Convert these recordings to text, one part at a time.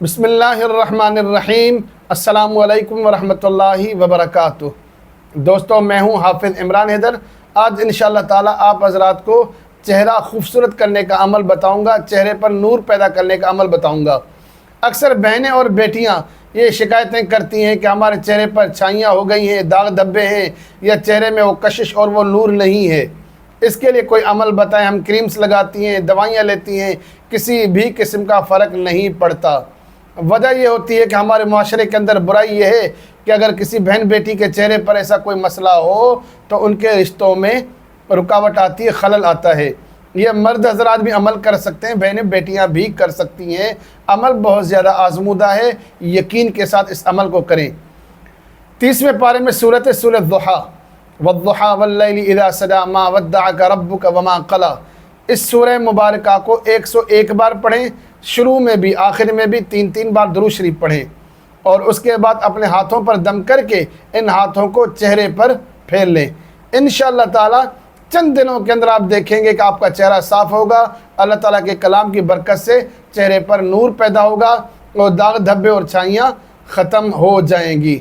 بسم اللہ الرحمن الرحیم۔ السلام علیکم ورحمۃ اللہ وبرکاتہ۔ دوستو، میں ہوں حافظ عمران حیدر۔ آج انشاءاللہ تعالی آپ حضرات کو چہرہ خوبصورت کرنے کا عمل بتاؤں گا، چہرے پر نور پیدا کرنے کا عمل بتاؤں گا۔ اکثر بہنیں اور بیٹیاں یہ شکایتیں کرتی ہیں کہ ہمارے چہرے پر چھائیاں ہو گئی ہیں، داغ دھبے ہیں، یا چہرے میں وہ کشش اور وہ نور نہیں ہے۔ اس کے لیے کوئی عمل بتائیں۔ ہم کریمز لگاتی ہیں، دوائیاں لیتی ہیں، کسی بھی قسم کا فرق نہیں پڑتا۔ وجہ یہ ہوتی ہے کہ ہمارے معاشرے کے اندر برائی یہ ہے کہ اگر کسی بہن بیٹی کے چہرے پر ایسا کوئی مسئلہ ہو تو ان کے رشتوں میں رکاوٹ آتی ہے، خلل آتا ہے۔ یہ مرد حضرات بھی عمل کر سکتے ہیں، بہنیں بیٹیاں بھی کر سکتی ہیں۔ عمل بہت زیادہ آزمودہ ہے، یقین کے ساتھ اس عمل کو کریں۔ 30ویں پارے میں سورۃ الضحیٰ والضحیٰ واللیل اذا سجی ما ودعک ربک وما قلی، اس سورہ مبارکہ کو 101 بار پڑھیں۔ شروع میں بھی آخر میں بھی 3 بار درود شریف پڑھیں، اور اس کے بعد اپنے ہاتھوں پر دم کر کے ان ہاتھوں کو چہرے پر پھیر لیں۔ انشاءاللہ تعالی چند دنوں کے اندر آپ دیکھیں گے کہ آپ کا چہرہ صاف ہوگا۔ اللہ تعالیٰ کے کلام کی برکت سے چہرے پر نور پیدا ہوگا اور داغ دھبے اور چھائیاں ختم ہو جائیں گی۔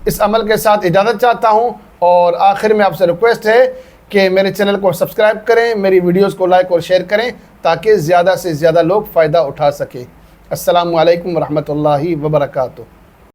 اس عمل کے ساتھ اجازت چاہتا ہوں، اور آخر میں آپ سے ریکویسٹ ہے کہ میرے چینل کو سبسکرائب کریں، میری ویڈیوز کو لائک اور شیئر کریں تاکہ زیادہ سے زیادہ لوگ فائدہ اٹھا سکیں۔ السلام علیکم ورحمۃ اللہ وبرکاتہ۔